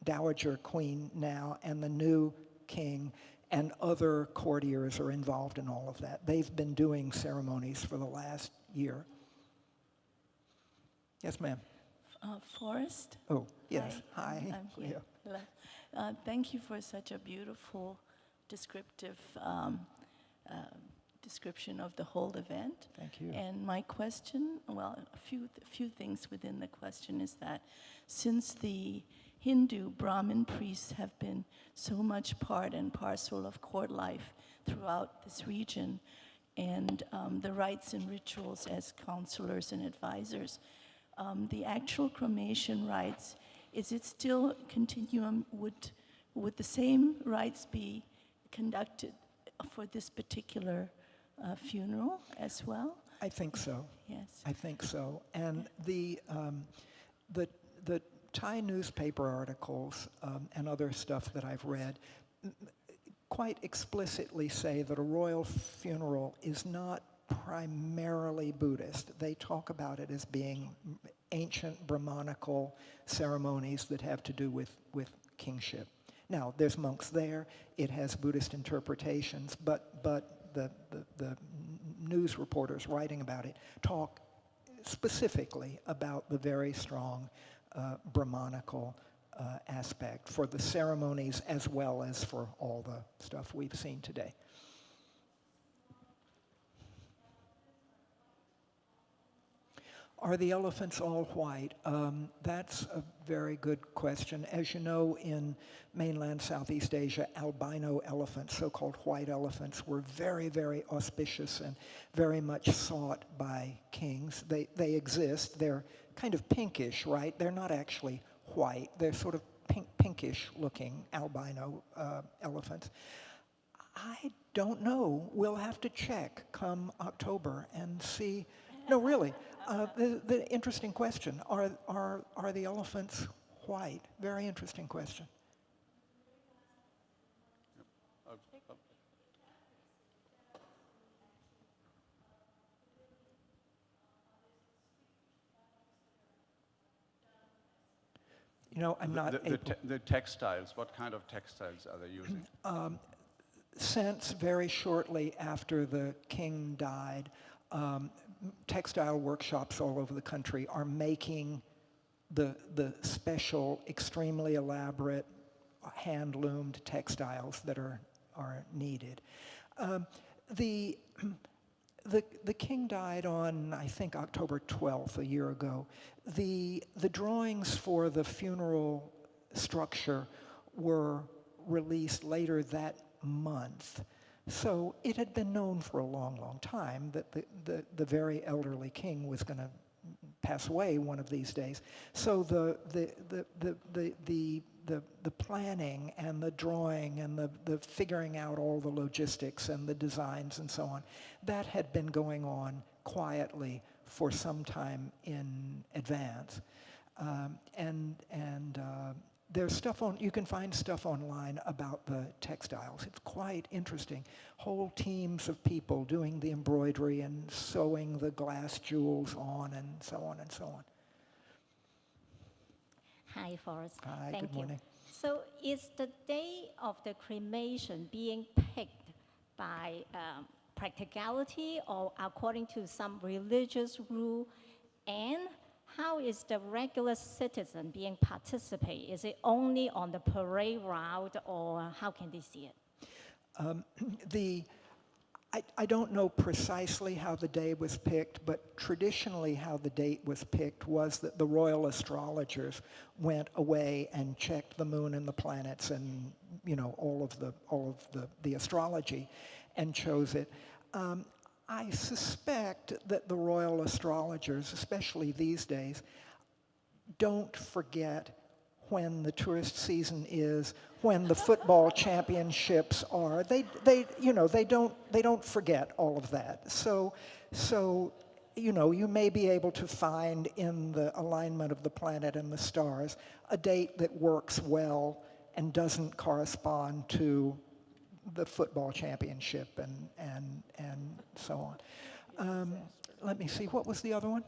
dowager queen now, and the new king and other courtiers are involved in all of that. They've been doing ceremonies for the last year. Yes, ma'am. Forrest? Oh, yes. Hi. I'm here. Yeah. Hello. Thank you for such a beautiful, descriptive description of the whole event. Thank you. And my question, well, a few things within the question is that since the Hindu Brahmin priests have been so much part and parcel of court life throughout this region, and the rites and rituals as counselors and advisors, the actual cremation rites, is it still continuum? Would the same rites be conducted for this particular funeral as well? I think so. Yes. I think so. And the Thai newspaper articles and other stuff that I've read quite explicitly say that a royal funeral is not primarily Buddhist. They talk about it as being ancient Brahmanical ceremonies that have to do with kingship. Now, there's monks there. It has Buddhist interpretations, but the news reporters writing about it talk specifically about the very strong Brahmanical aspect for the ceremonies as well as for all the stuff we've seen today. Are the elephants all white? That's a very good question. As you know, in mainland Southeast Asia, albino elephants, so-called white elephants, were very, very auspicious and very much sought by kings. They exist. They're kind of pinkish, right? They're not actually white. They're sort of pinkish looking albino elephants. I don't know. We'll have to check come October and see. No, really. The interesting question, are the elephants white? Very interesting question. You know, I'm not able... The textiles, what kind of textiles are they using? Since very shortly after the king died, textile workshops all over the country are making the special, extremely elaborate, hand-loomed textiles that are needed. The king died on, I think, October 12th, a year ago. The drawings for the funeral structure were released later that month. So it had been known for a long, long time that the very elderly king was going to pass away one of these days. So the planning and the drawing and the figuring out all the logistics and the designs and so on, that had been going on quietly for some time in advance. There's stuff you can find stuff online about the textiles. It's quite interesting. Whole teams of people doing the embroidery and sewing the glass jewels on and so on and so on. Hi, Forrest. Hi, Thank good you. morning. So is the day of the cremation being picked by practicality or according to some religious rule? And how is the regular citizen being participate? Is it only on the parade route, or how can they see it? I don't know precisely how the day was picked, but traditionally how the date was picked was that the royal astrologers went away and checked the moon and the planets and, you know, all of the astrology and chose it. I suspect that the royal astrologers, especially these days, don't forget when the tourist season is, when the football championships are. They don't forget all of that. So, you know, you may be able to find in the alignment of the planet and the stars a date that works well and doesn't correspond to the football championship and so on. Let me see, what was the other one?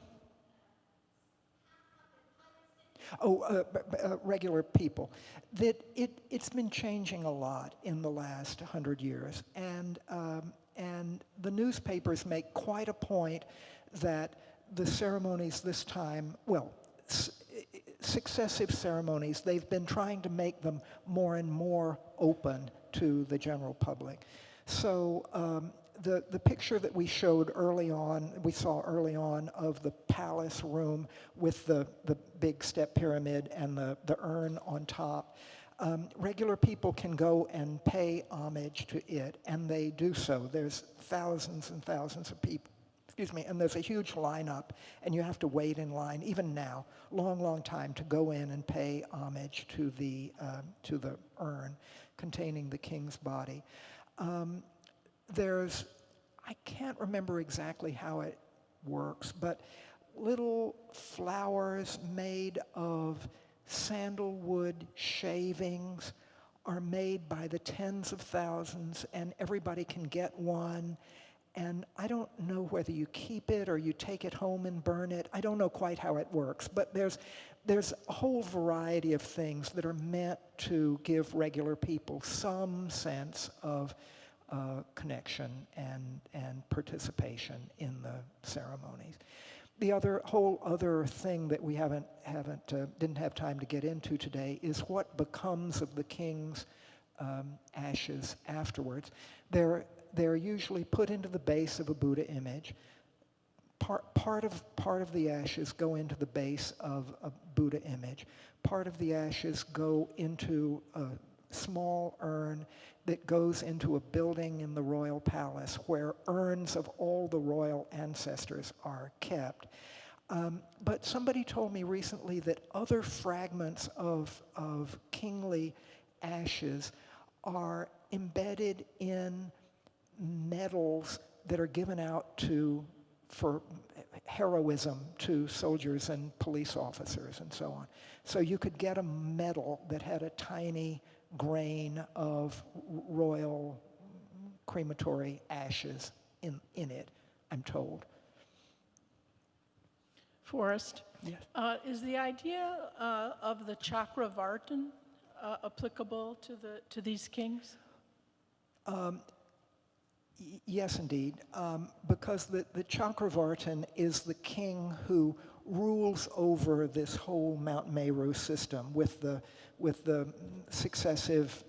Regular people. It's been changing a lot in the last 100 years, and the newspapers make quite a point that the ceremonies this time, well, successive ceremonies, they've been trying to make them more and more open to the general public. So the picture that we showed early on, we saw early on of the palace room with the big step pyramid and the urn on top, regular people can go and pay homage to it, and they do so. There's thousands and thousands of people. Excuse me, and there's a huge lineup, and you have to wait in line, even now, long time, to go in and pay homage to the urn containing the king's body. I can't remember exactly how it works, but little flowers made of sandalwood shavings are made by the tens of thousands, and everybody can get one. And I don't know whether you keep it or you take it home and burn it. I don't know quite how it works, but there's a whole variety of things that are meant to give regular people some sense of connection and participation in the ceremonies. The whole other thing that we didn't have time to get into today is what becomes of the king's ashes afterwards. They're usually put into the base of a Buddha image. Part of the ashes go into the base of a Buddha image. Part of the ashes go into a small urn that goes into a building in the royal palace where urns of all the royal ancestors are kept. But somebody told me recently that other fragments of kingly ashes are embedded in medals that are given out for heroism to soldiers and police officers and so on. So you could get a medal that had a tiny grain of royal crematory ashes in it, I'm told. Forrest, Yes. is the idea of the chakravartin applicable to these kings? Yes, indeed, because the Chakravartin is the king who rules over this whole Mount Meru system with the successive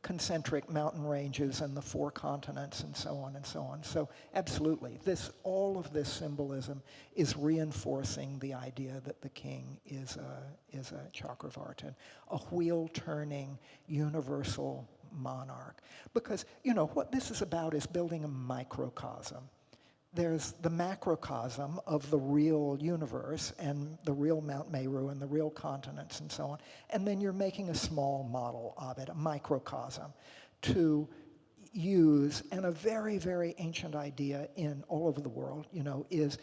concentric mountain ranges and the 4 continents and so on and so on. So absolutely, all of this symbolism is reinforcing the idea that the king is a Chakravartin, a wheel-turning universal monarch. Because, what this is about is building a microcosm. There's the macrocosm of the real universe and the real Mount Meru and the real continents and so on. And then you're making a small model of it, a microcosm, to use. And a very, very ancient idea in all over the world, is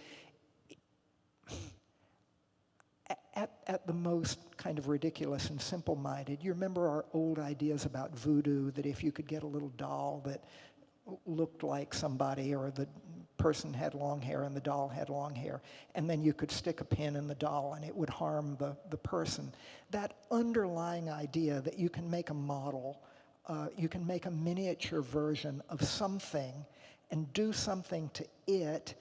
at the most kind of ridiculous and simple-minded. You remember our old ideas about voodoo, that if you could get a little doll that looked like somebody, or the person had long hair and the doll had long hair, and then you could stick a pin in the doll and it would harm the person. That underlying idea that you can make a model, you can make a miniature version of something and do something to it,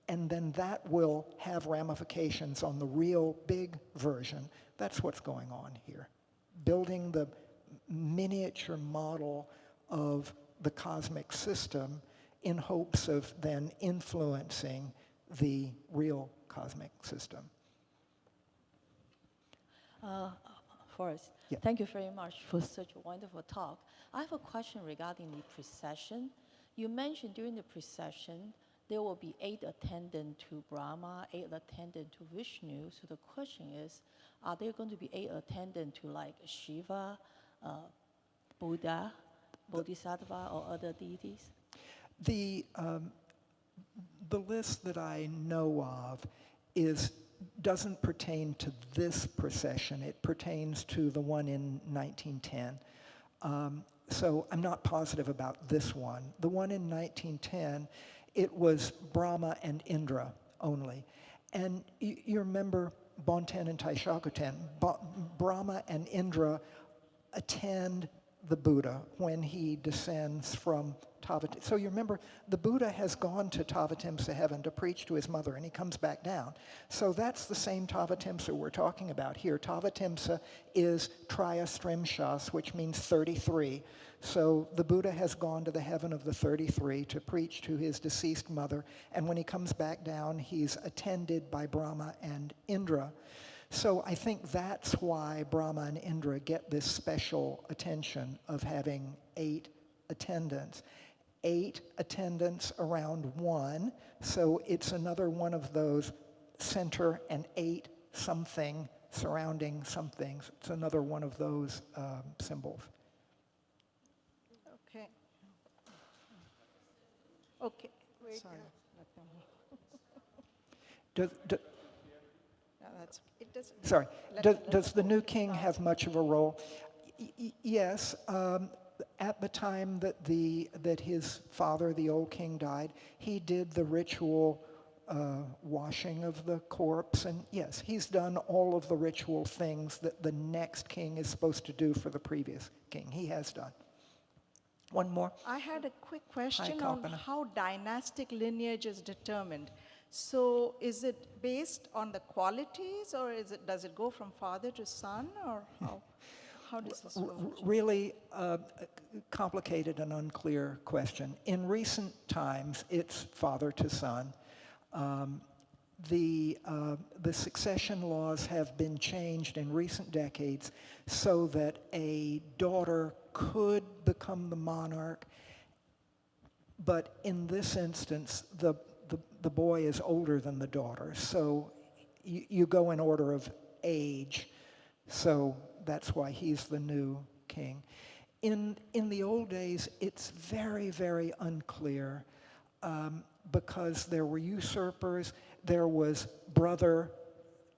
and then that will have ramifications on the real big version. That's what's going on here. Building the miniature model of the cosmic system in hopes of then influencing the real cosmic system. Forrest, Yeah. thank you very much for such a wonderful talk. I have a question regarding the procession. You mentioned during the procession, there will be 8 attendants to Brahma, 8 attendants to Vishnu. So the question is, are there going to be 8 attendants to like Shiva, Buddha, Bodhisattva, or other deities? The list that I know of doesn't pertain to this procession. It pertains to the one in 1910. So I'm not positive about this one. The one in 1910, it was Brahma and Indra only. And you remember Bonten and Taishakuten. Brahma and Indra attend the Buddha when he descends from Tavatimsa. So you remember, the Buddha has gone to Tavatimsa heaven to preach to his mother, and he comes back down. So that's the same Tavatimsa we're talking about here. Tavatimsa is Triyastrimshas, which means 33. So the Buddha has gone to the heaven of the 33 to preach to his deceased mother, and when he comes back down, he's attended by Brahma and Indra. So I think that's why Brahma and Indra get this special attention of having 8 attendants. 8 attendants around one, so it's another one of those center and 8 something surrounding something. It's another one of those symbols. Okay. Okay. Sorry. It doesn't. Sorry. Does the new king have much of a role? Yes. At the time that his father, the old king, died, he did the ritual washing of the corpse, and yes, he's done all of the ritual things that the next king is supposed to do for the previous king. He has done. One more. I had a quick question Hi, on Kalpana. how dynastic lineage is determined. So is it based on the qualities, or does it go from father to son, or how does this work? Really complicated and unclear question. In recent times, it's father to son. The succession laws have been changed in recent decades so that a daughter could become the monarch, but in this instance, the boy is older than the daughter. So you go in order of age. So that's why he's the new king. In the old days, it's very, very unclear because there were usurpers, there was brother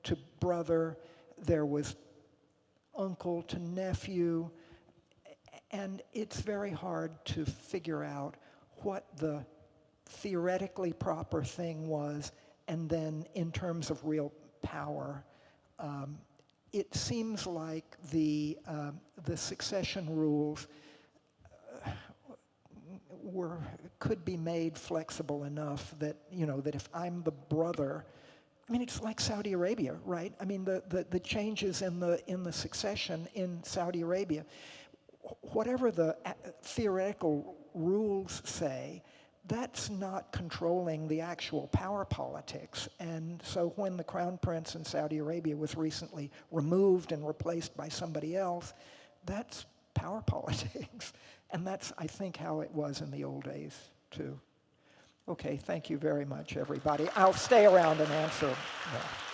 to brother, there was uncle to nephew, and it's very hard to figure out what the theoretically proper thing was, and then in terms of real power. It seems like the succession rules could be made flexible enough that, that if I'm the brother, I mean, it's like Saudi Arabia, right? I mean, the changes in the succession in Saudi Arabia, whatever the theoretical rules say, that's not controlling the actual power politics. And so when the crown prince in Saudi Arabia was recently removed and replaced by somebody else, that's power politics. And that's, I think, how it was in the old days, too. Okay, thank you very much, everybody. I'll stay around and answer. Yeah.